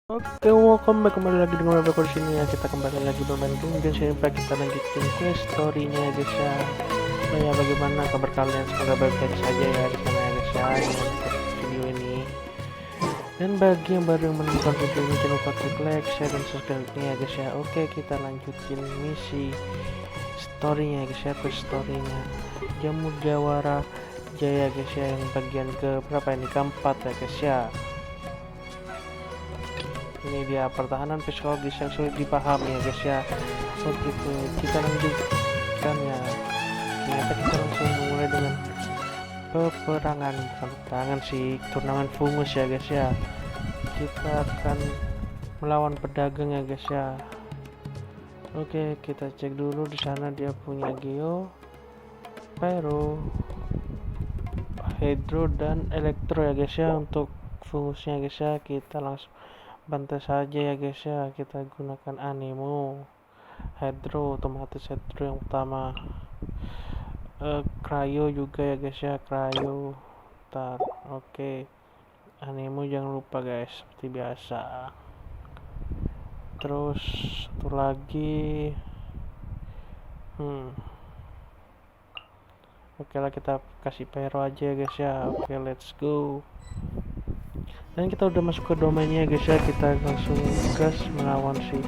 Oke, welcome back kembali lagi dengan Bapak di sini ya. Kita kembali lagi bermain game GENSHIN. Kita lanjutin quest story-nya ya guys ya. Oh ya, bagaimana kabar kalian? Semoga baik-baik saja ya di sana ya guys ya. Dengan video ini. Dan bagi yang baru menemukan video ini, jangan lupa klik like, share, dan subscribe-nya ya guys ya. Oke, kita lanjutin misi story-nya ya guys ya. Quest story-nya Jamur Jawara Jaya guys ya, yang bagian ke berapa ini? Keempat ya guys ya. Ini dia pertahanan psikologis yang sulit dipahami ya guys ya. Begitu kita lanjutkan ya. Ternyata kita langsung mulai dengan peperangan, bukan peperangan sih, turnamen fungus ya guys ya. Kita akan melawan pedagang ya guys ya. Oke, kita cek dulu di sana dia punya geo, pyro, hydro, dan elektro ya guys ya. Untuk fungusnya guys ya, kita langsung bantai saja ya guys ya. Kita gunakan anemo, hydro, otomatis hydro yang utama, cryo juga ya guys ya, cryo. Ntar oke, anemo jangan lupa guys, seperti biasa. Terus satu lagi, oke lah, kita kasih pyro aja ya guys ya. Oke, let's go. Dan kita udah masuk ke domainnya guys ya. Kita langsung gas melawan si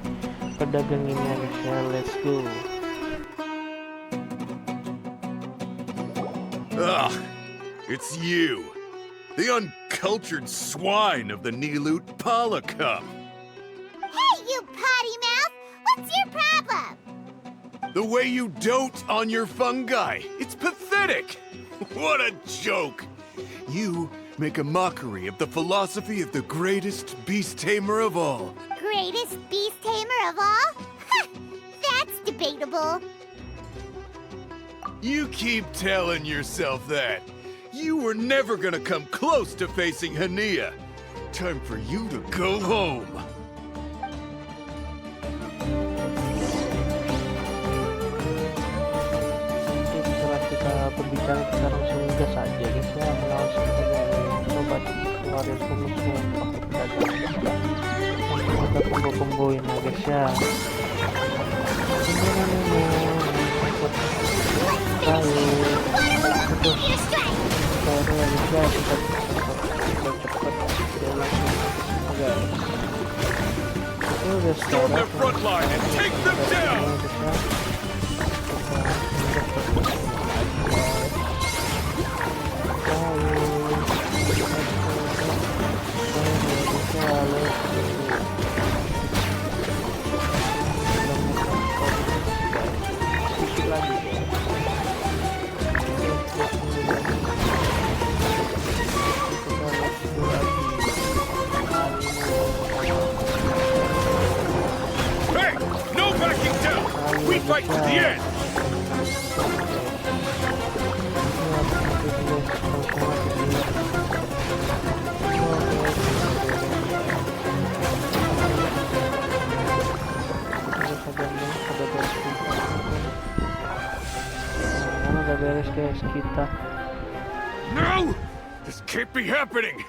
pedagang ini ya guys ya. Let's go. Ugh, it's you, the uncultured swine of the Nilut Pala Cup. Hey, you potty mouth! What's your problem? The way you dote on your fungi, it's pathetic. What a joke. You make a mockery of the philosophy of the greatest beast tamer of all. Greatest beast tamer of all? Ha! That's debatable. You keep telling yourself that. You were never gonna come close to facing Hania. Time for you to go home. Setelah kita berbicara, kita langsung gas aja guys ya, melawan si pedagang ini. Coba keluarin fumusnya pakai pedagang. Kita combo-comboin ya guys ya. Storm their front line and take them down! Hey! No backing down! We fight to the end! Udah beres guys kita. No! This can't be happening!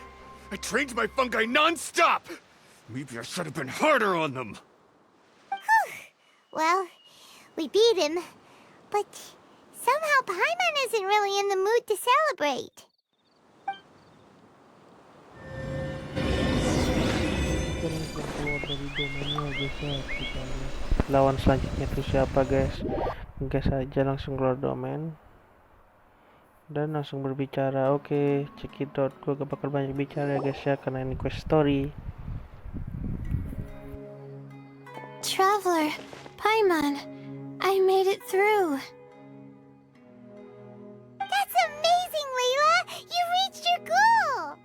I trained my fungi non-stop! Maybe I should have been harder on them! Well, we beat him, but somehow Paimon isn't really in the mood to celebrate. Keluar dari domainnya guys ya. Kita lawan selanjutnya itu siapa guys. Gas aja langsung keluar domain dan langsung berbicara. Oke, cekidot, gue gak bakal banyak bicara ya guys ya, karena ini quest story. Traveler, Paimon, I made it through. That's amazing, Lyla! You reached your goal!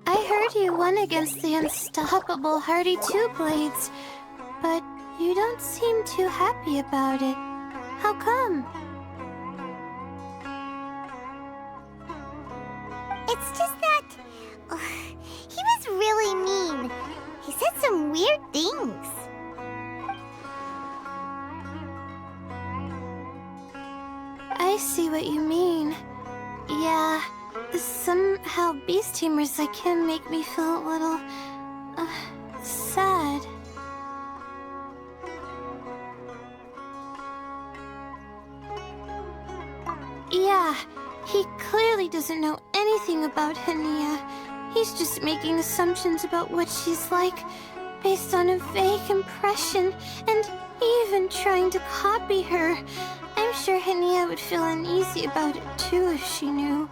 I heard you won against the unstoppable Hardy Two Blades, but you don't seem too happy about it. How come? It's just that he was really mean. He said some weird things. I see what you mean. Yeah, somehow beast tamers like him make me feel a little, sad. Yeah, he clearly doesn't know anything about Hania. He's just making assumptions about what she's like, based on a vague impression, and even trying to copy her. I'm sure Hania would feel uneasy about it too if she knew.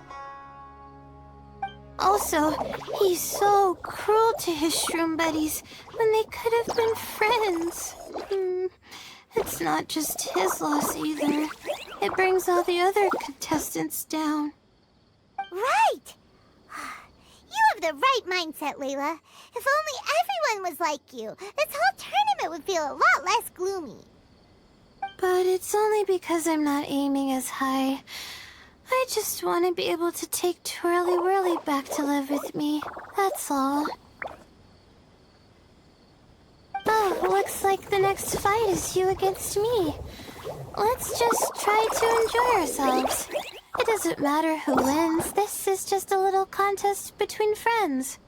Also, he's so cruel to his shroom buddies when they could have been friends. It's not just his loss either. It brings all the other contestants down. Right! You have the right mindset, Layla. If only everyone was like you, this whole tournament would feel a lot less gloomy. But it's only because I'm not aiming as high. I just want to be able to take Twirly Whirly back to live with me. That's all. Oh, looks like the next fight is you against me. Let's just try to enjoy ourselves. It doesn't matter who wins. This is just a little contest between friends.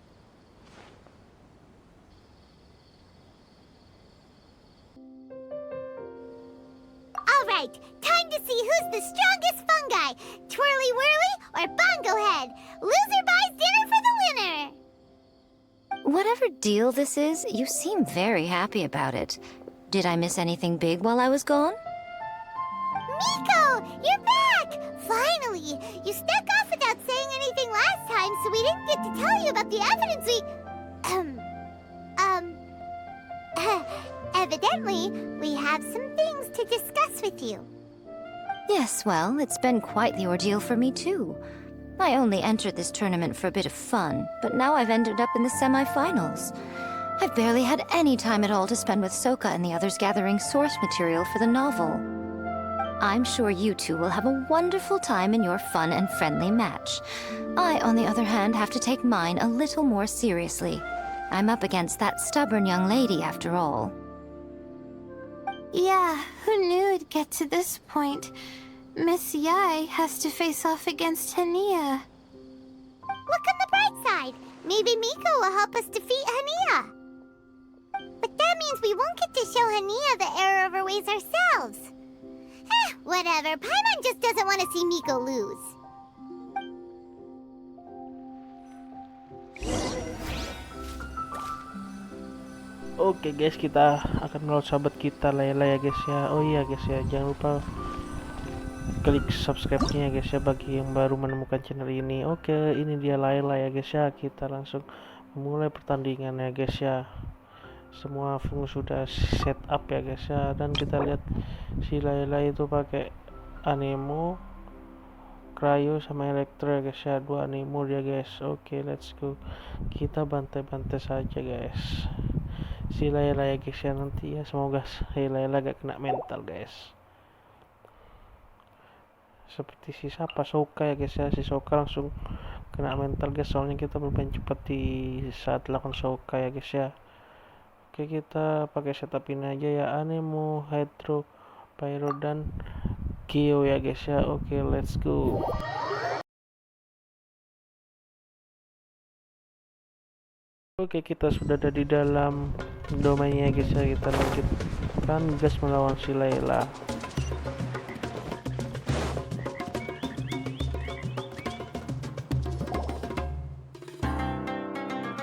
All right, time to see who's the strongest fungi, Twirly Whirly or Bongo Head. Loser buys dinner for the winner. Whatever deal this is, you seem very happy about it. Did I miss anything big while I was gone? Miko, you're back! Finally! You snuck off without saying anything last time, so we didn't get to tell you about the evidence we... Evidently, we have some things to discuss with you. Yes, well, it's been quite the ordeal for me too. I only entered this tournament for a bit of fun, but now I've ended up in the semi-finals. I've barely had any time at all to spend with Soka and the others gathering source material for the novel. I'm sure you two will have a wonderful time in your fun and friendly match. I, on the other hand, have to take mine a little more seriously. I'm up against that stubborn young lady, after all. Yeah, who knew it'd get to this point? Miss Yai has to face off against Hania. Look on the bright side. Maybe Miko will help us defeat Hania. But that means we won't get to show Hania the error of our ways ourselves. Whatever. Paimon just doesn't want to see Miko lose. Oke guys, kita akan melalui sahabat kita Layla ya guys ya. Oh iya guys ya, jangan lupa klik subscribe-nya ya guys ya bagi yang baru menemukan channel ini. Oke, ini dia Layla ya guys ya. Kita langsung memulai pertandingan ya guys ya. Semua fungsi sudah set up ya guys ya, dan kita lihat si Layla itu pakai anemo, cryo sama elektro ya guys ya. Dua anemo dia guys. Oke, let's go. Kita bantai-bantai saja guys si Layla ya guys ya. Nanti ya semoga si Layla gak kena mental guys, seperti si siapa Soka ya guys ya. Si Soka langsung kena mental guys, soalnya kita bermain cepat di saat lawan Soka ya guys ya. Oke, kita pakai setup ini aja ya, anemo, hydro, pyro, dan Geo ya guys ya. Oke, let's go. Oke, kita sudah ada di dalam domainnya guys ya. Kita lanjutkan gas melawan si Layla.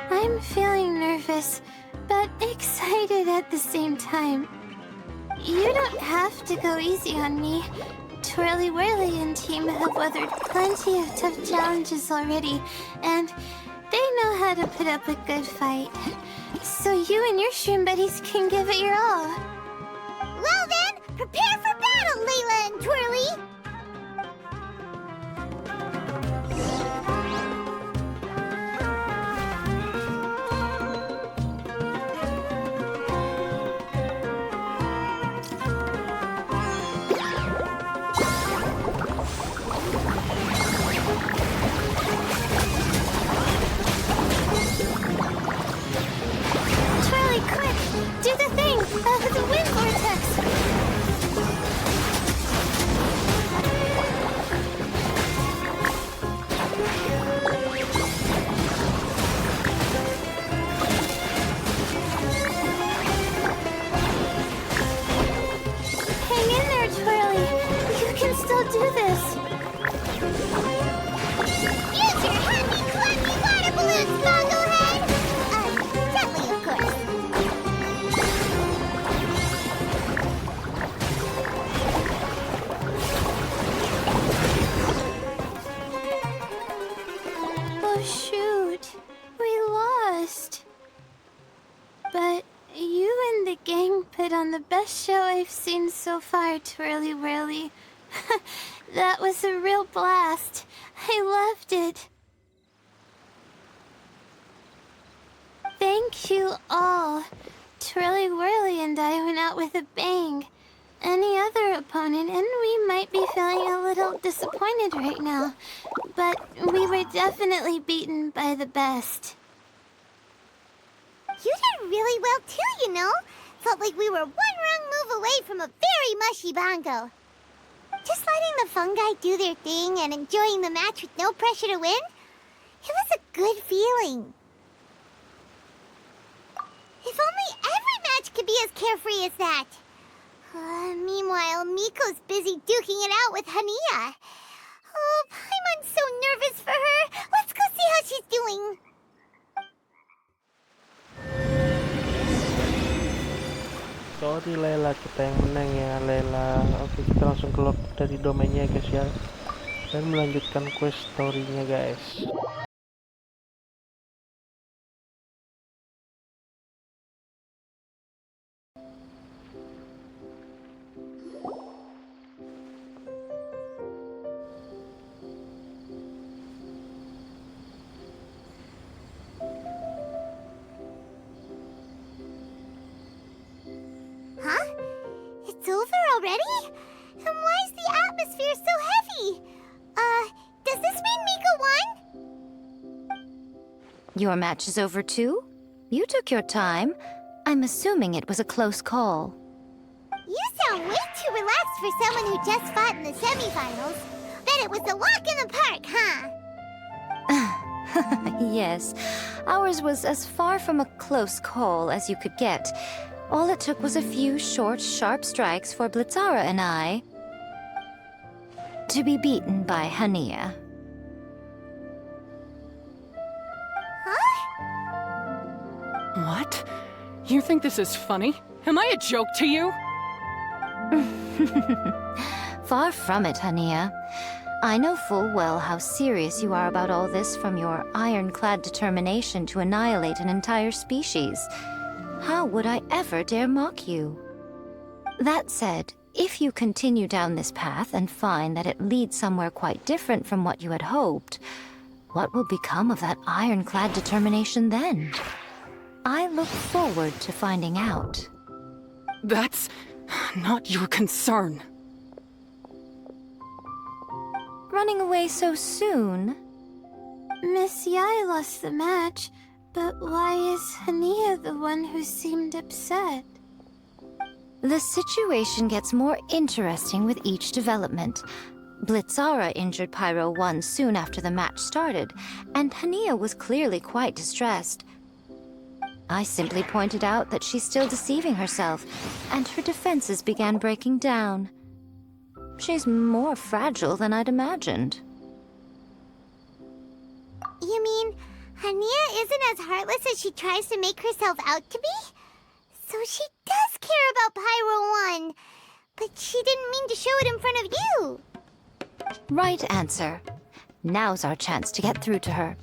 I'm feeling nervous, but excited at the same time. You don't have to go easy on me. Twirly Whirly and team have weathered plenty of tough challenges already, and they know how to put up a good fight. So you and your shroom buddies can give it your all. Well then, prepare for battle, Layla and Twirly! Twirly, quick! Do the thing! The wind vortex! Bongo head! Gently, of course. Oh shoot, we lost. But you and the gang put on the best show I've seen so far, Twirly Whirly. That was a real blast. I loved it. Thank you all. Twirly Whirly and I went out with a bang. Any other opponent, and we might be feeling a little disappointed right now, but we were definitely beaten by the best. You did really well too, you know. Felt like we were one wrong move away from a very mushy bongo. Just letting the fungi do their thing and enjoying the match with no pressure to win, it was a good feeling. If only every match could be as carefree as that. Meanwhile, Miko's busy duking it out with Hania. Oh, Paimon's so nervous for her. Let's go see how she's doing. Sorry Layla, kita yang menang ya Layla. Oke, kita langsung keluar dari domainnya guys ya, dan melanjutkan quest story-nya guys. Huh? It's over already? And why is the atmosphere so heavy? Does this mean Miko won? Your match is over too? You took your time. I'm assuming it was a close call. You sound way too relaxed for someone who just fought in the semifinals. Bet it was a walk in the park, huh? Yes, ours was as far from a close call as you could get. All it took was a few short, sharp strikes for Blitzara and I to be beaten by Hania. What? You think this is funny? Am I a joke to you? Far from it, Hania. I know full well how serious you are about all this, from your ironclad determination to annihilate an entire species. How would I ever dare mock you? That said, if you continue down this path and find that it leads somewhere quite different from what you had hoped, what will become of that ironclad determination then? I look forward to finding out. That's not your concern. Running away so soon? Miss Yai lost the match, but why is Hania the one who seemed upset? The situation gets more interesting with each development. Blitzara injured Pyro 1 soon after the match started, and Hania was clearly quite distressed. I simply pointed out that she's still deceiving herself, and her defenses began breaking down. She's more fragile than I'd imagined. You mean Hania isn't as heartless as she tries to make herself out to be? So she does care about Pyro 1, but she didn't mean to show it in front of you. Right answer. Now's our chance to get through to her.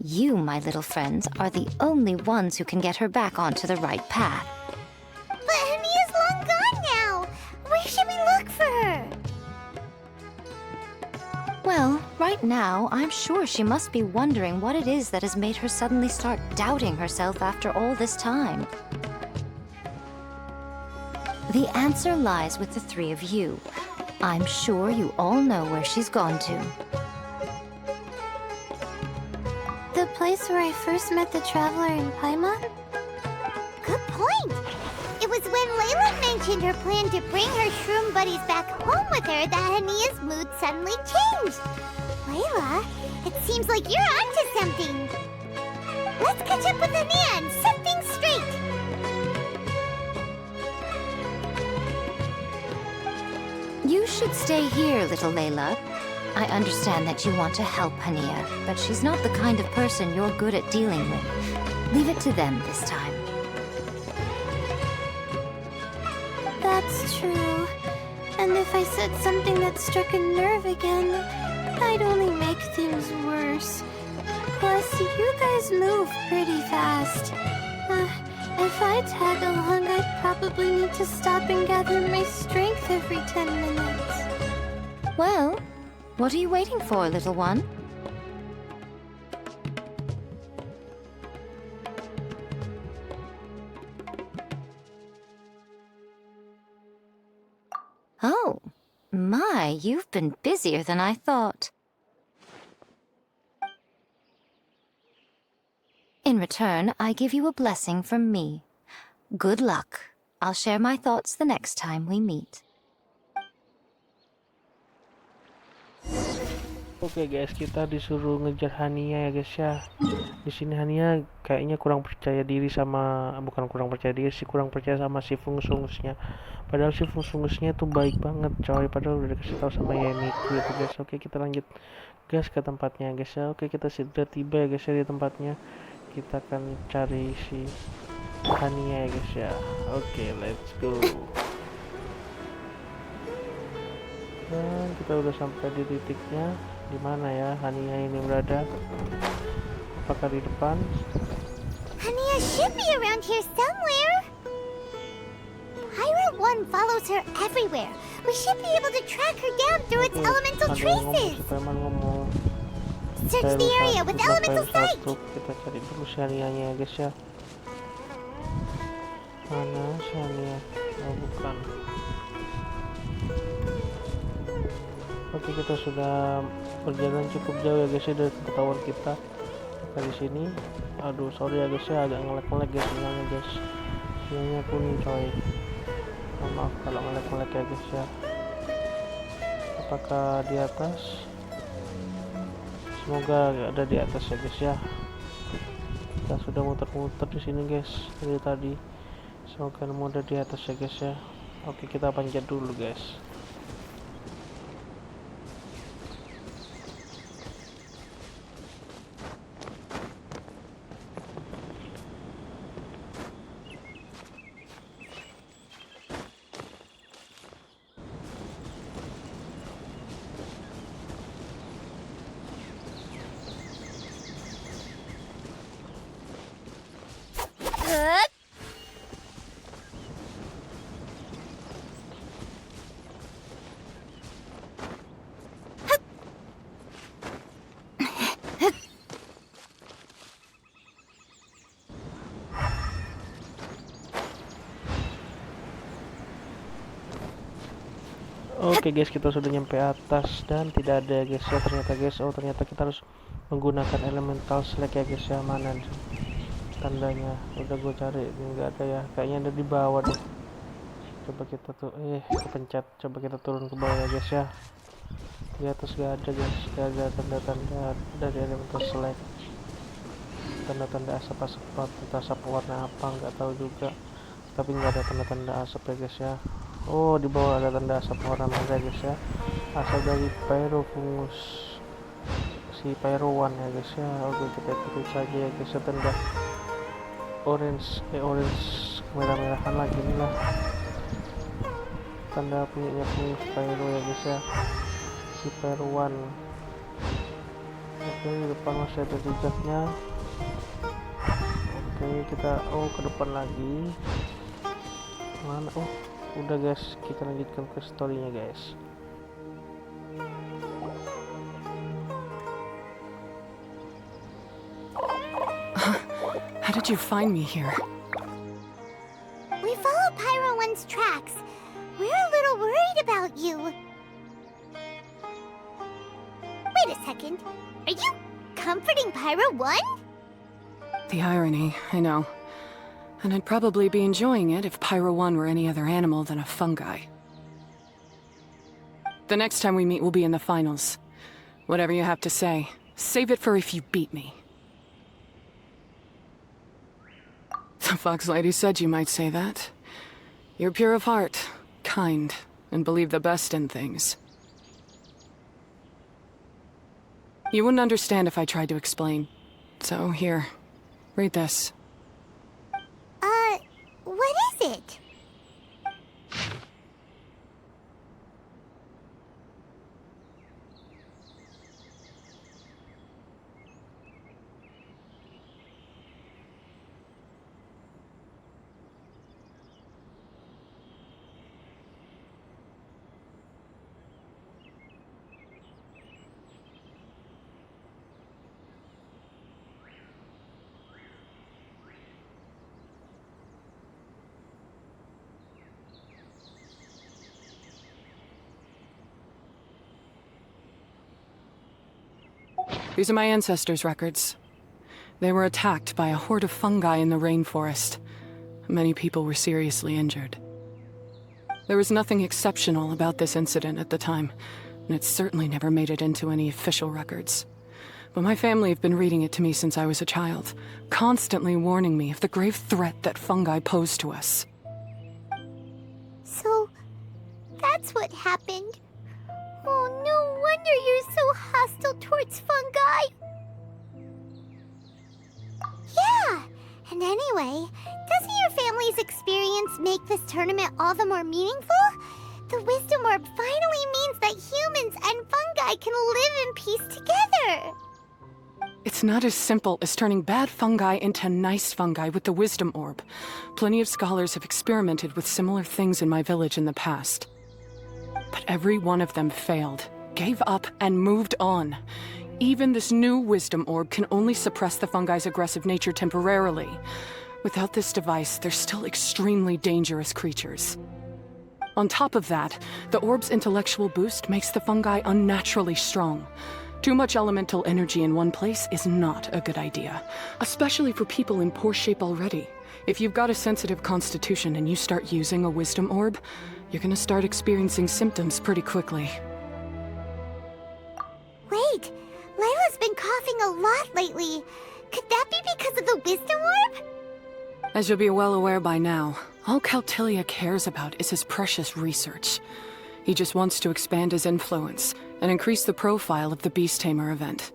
You, my little friends, are the only ones who can get her back onto the right path. But Hania's long gone now. Where should we look for her? Well, right now, I'm sure she must be wondering what it is that has made her suddenly start doubting herself after all this time. The answer lies with the three of you. I'm sure you all know where she's gone to. The place where I first met the Traveler in Paimon? Good point. It was when Layla mentioned her plan to bring her shroom buddies back home with her that Hania's mood suddenly changed. Layla, it seems like you're onto something. Let's catch up with Hania and set things straight. You should stay here, little Layla. I understand that you want to help Hania, but she's not the kind of person you're good at dealing with. Leave it to them this time. That's true. And if I said something that struck a nerve again, I'd only make things worse. Plus, you guys move pretty fast. If I tag along, I'd probably need to stop and gather my strength every 10 minutes. Well, what are you waiting for, little one? Oh, my, you've been busier than I thought. In return, I give you a blessing from me. Good luck. I'll share my thoughts the next time we meet. Oke guys, kita disuruh ngejar Hania ya guys ya. Di sini Hania kayaknya kurang percaya diri sama, bukan kurang percaya diri sih, kurang percaya sama si Fungusnya. Padahal si Fungusnya tuh baik banget coy, padahal udah dikasih tahu sama Yemiku gitu guys. Oke, kita lanjut guys ke tempatnya guys ya. Oke, kita sudah tiba ya guys ya di tempatnya. Kita akan cari si Hania ya guys ya. Oke, let's go. Dan kita udah sampai di titiknya. Di mana ya Hania ini berada? Apakah di depan? Hania should be around here somewhere. Pyro 1 follows her everywhere. We should be able to track her down through its elemental traces. Ngomong. Search the area with elemental sight. Kita cari dulu si Hanianya ya guys ya. Mana si Hania? Oh, bukan. Oke, kita sudah berjalan cukup jauh ya guys ya dari tempat awal kita. Maka di sini, aduh sorry ya guys ya, agak ngelek guys sinyalnya guys. Sinyalnya kuning coy. Maaf kalau ngelek ya guys ya. Apakah di atas? Semoga ada di atas ya guys ya. Kita sudah muter-muter di sini guys dari tadi. Semoga ada di atas ya guys ya. Oke, kita panjat dulu guys. Oke guys, kita sudah nyampe atas dan tidak ada guys ya ternyata guys. Oh, ternyata kita harus menggunakan elemental select ya guys ya. Mana nih tandanya? Udah gue cari, nggak ada ya. Kayaknya ada di bawah deh. Coba kita tuh kepencet. Coba kita turun ke bawah ya guys ya. Di atas gak ada guys, gak ada tanda-tanda dari elemental select. Tanda-tanda asap-asap, asap warna apa nggak tahu juga. Tapi nggak ada tanda-tanda asap ya guys ya. Oh, di bawah ada tanda asap warna merah guys ya. Asal dari pyro fungus si pyro 1 ya guys ya. Oke, kita ikuti saja ya guys ya. Tanda orange merah-merahan lagi nih lah. Tanda punyanya fungus pyro ya guys ya. Si pyro 1. Oke, di depan masih ada jejaknya. Oke, kita ke depan lagi. Mana? Oh, udah guys, kita lanjutkan ke storynya guys. How did you find me here? We followed Pyro 1's tracks. We're a little worried about you. Wait a second. Are you comforting Pyro 1? The irony, I know. And I'd probably be enjoying it if Pyro 1 were any other animal than a fungi. The next time we meet will be in the finals. Whatever you have to say, save it for if you beat me. The Fox Lady said you might say that. You're pure of heart, kind, and believe the best in things. You wouldn't understand if I tried to explain. So here, read this. What is it? These are my ancestors' records. They were attacked by a horde of fungi in the rainforest. Many people were seriously injured. There was nothing exceptional about this incident at the time, and it certainly never made it into any official records. But my family have been reading it to me since I was a child, constantly warning me of the grave threat that fungi pose to us. So, that's what happened. Oh, no wonder you're so hostile towards fungi. Yeah, and anyway, doesn't your family's experience make this tournament all the more meaningful? The Wisdom Orb finally means that humans and fungi can live in peace together. It's not as simple as turning bad fungi into nice fungi with the Wisdom Orb. Plenty of scholars have experimented with similar things in my village in the past. But every one of them failed, gave up, and moved on. Even this new Wisdom Orb can only suppress the fungi's aggressive nature temporarily. Without this device, they're still extremely dangerous creatures. On top of that, the orb's intellectual boost makes the fungi unnaturally strong. Too much elemental energy in one place is not a good idea, especially for people in poor shape already. If you've got a sensitive constitution and you start using a Wisdom Orb, you're gonna start experiencing symptoms pretty quickly. Wait, Layla's been coughing a lot lately. Could that be because of the Wisdom Orb? As you'll be well aware by now, all Caltilia cares about is his precious research. He just wants to expand his influence and increase the profile of the Beast Tamer event.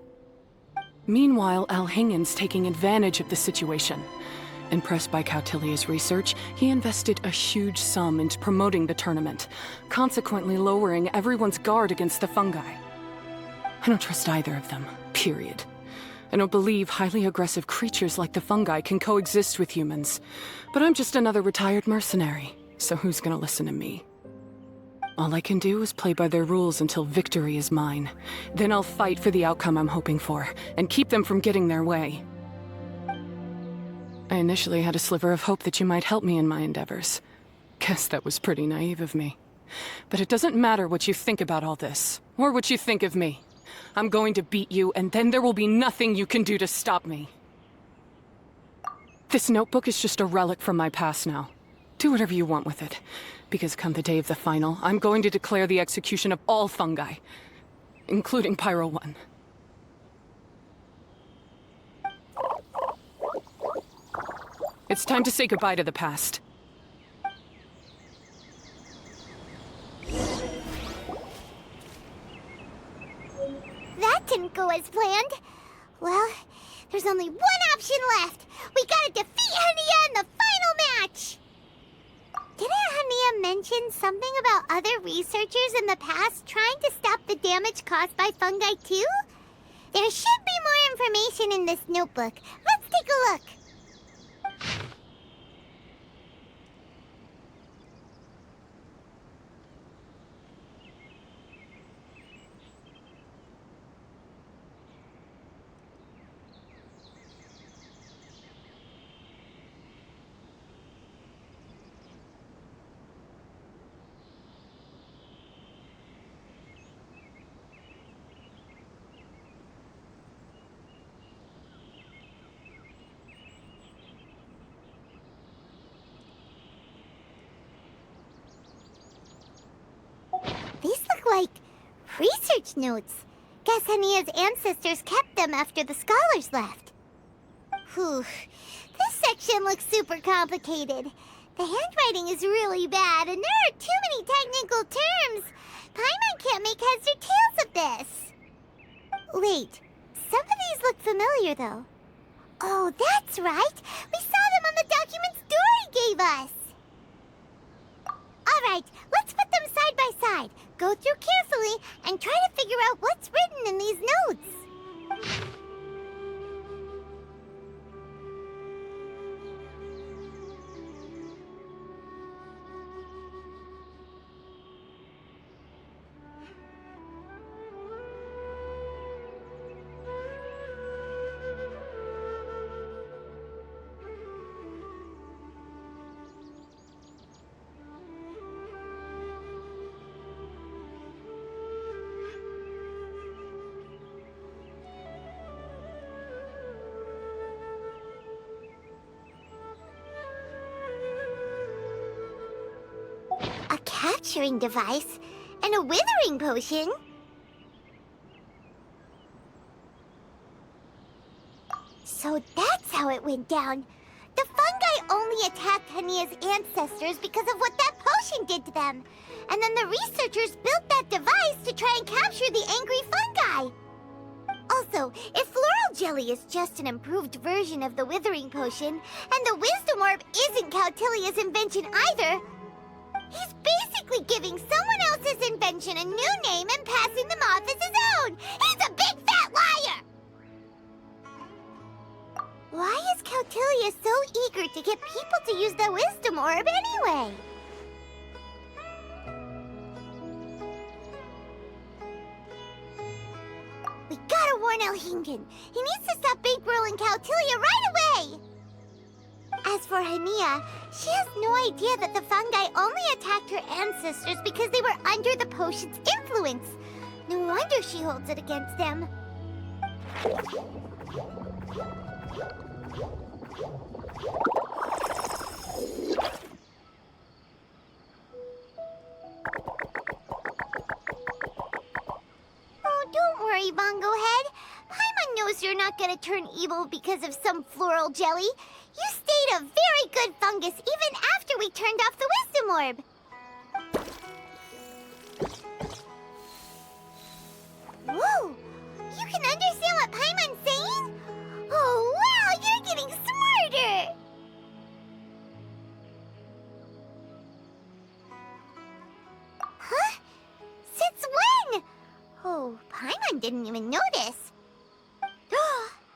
Meanwhile, Alhingen's taking advantage of the situation. Impressed by Cautilia's research, he invested a huge sum into promoting the tournament, consequently lowering everyone's guard against the fungi. I don't trust either of them, period. I don't believe highly aggressive creatures like the fungi can coexist with humans. But I'm just another retired mercenary, so who's gonna listen to me? All I can do is play by their rules until victory is mine. Then I'll fight for the outcome I'm hoping for, and keep them from getting their way. I initially had a sliver of hope that you might help me in my endeavors. Guess that was pretty naive of me. But it doesn't matter what you think about all this, or what you think of me. I'm going to beat you, and then there will be nothing you can do to stop me. This notebook is just a relic from my past now. Do whatever you want with it, because come the day of the final, I'm going to declare the execution of all fungi, including Pyro 1. It's time to say goodbye to the past. That didn't go as planned. Well, there's only one option left. We gotta defeat Hania in the final match! Didn't Hania mention something about other researchers in the past trying to stop the damage caused by fungi too? There should be more information in this notebook. Let's take a look. These look like research notes. Guess Hania's ancestors kept them after the scholars left. Whew. This section looks super complicated. The handwriting is really bad, and there are too many technical terms. Paimon can't make heads or tails of this. Wait, look familiar, though. Oh, that's right. We saw them on the documents Dory gave us. All right, let's put them side by side, go through carefully, and try to figure out what's written in these notes. A capturing device and a withering potion? So that's how it went down. The fungi only attacked Hania's ancestors because of what that potion did to them. And then the researchers built that device to try and capture the angry fungi. Also, if floral jelly is just an improved version of the withering potion, and the wisdom orb isn't Cautilia's invention either, he's basically giving someone else's invention a new name and passing them off as his own! He's a big fat liar! Why is Cautilia so eager to get people to use the wisdom orb anyway? We gotta warn Elhingen. He needs to stop bankrolling Cautilia right away! As for Hania, she has no idea that the fungi only attacked her ancestors because they were under the potion's influence. No wonder she holds it against them. Oh, don't worry, Bongo Head. Paimon knows you're not gonna turn evil because of some floral jelly. You stayed a very good fungus even after we turned off the wisdom orb. Whoa! You can understand what Paimon's saying? Oh, wow! You're getting smarter! Huh? Since when? Oh, Paimon didn't even notice.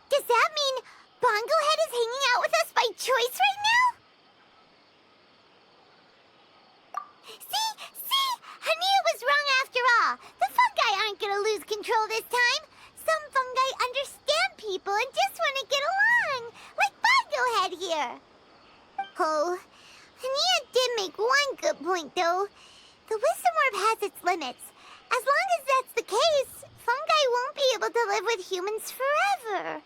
Does that mean Bongo Head is hanging out with us by choice right now? See? Hania was wrong after all. The fungi aren't gonna lose control this time. Some fungi understand people and just want to get along, like Bongo Head here. Oh, Hania did make one good point, though. The wisdom orb has its limits. As long as that's the case, fungi won't be able to live with humans forever.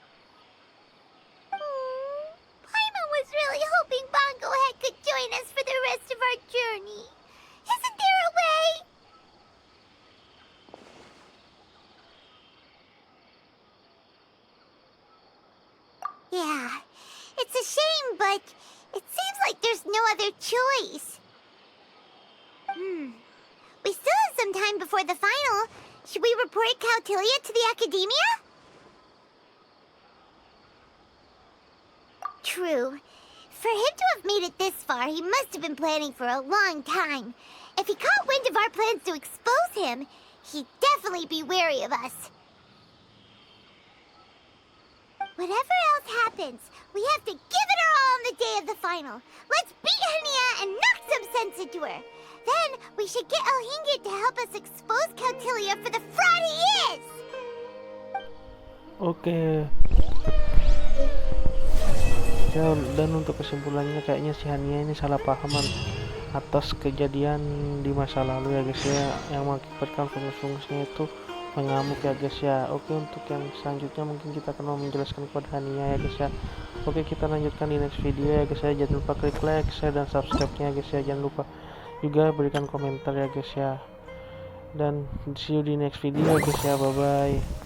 Paimon was really hoping Bongo Head could join us for the rest of our journey. Isn't there a way? Yeah, it's a shame, but it seems like there's no other choice. We still have some time before the final. Should we report Cautilia to the academia? True. For him to have made it this far, he must have been planning for a long time. If he caught wind of our plans to expose him, he'd definitely be wary of us. Whatever else happens, we have to give it our all on the day of the final. Let's beat Hania and knock some sense into her. Then we should get Elhingen to help us expose Cautilia for the fraud he is! Oke. Ya, dan untuk kesimpulannya kayaknya si Hania ini salah pahaman atas kejadian di masa lalu ya guys ya, yang mengakibatkan fungus-fungusnya itu mengamuk ya guys ya. Oke, untuk yang selanjutnya mungkin kita akan menjelaskan kepada Hania ya guys ya. Oke, kita lanjutkan di next video ya guys ya. Jangan lupa klik like, share, dan subscribe-nya ya guys ya. Jangan lupa juga berikan komentar ya guys ya. Dan see you di next video ya guys ya. Bye bye.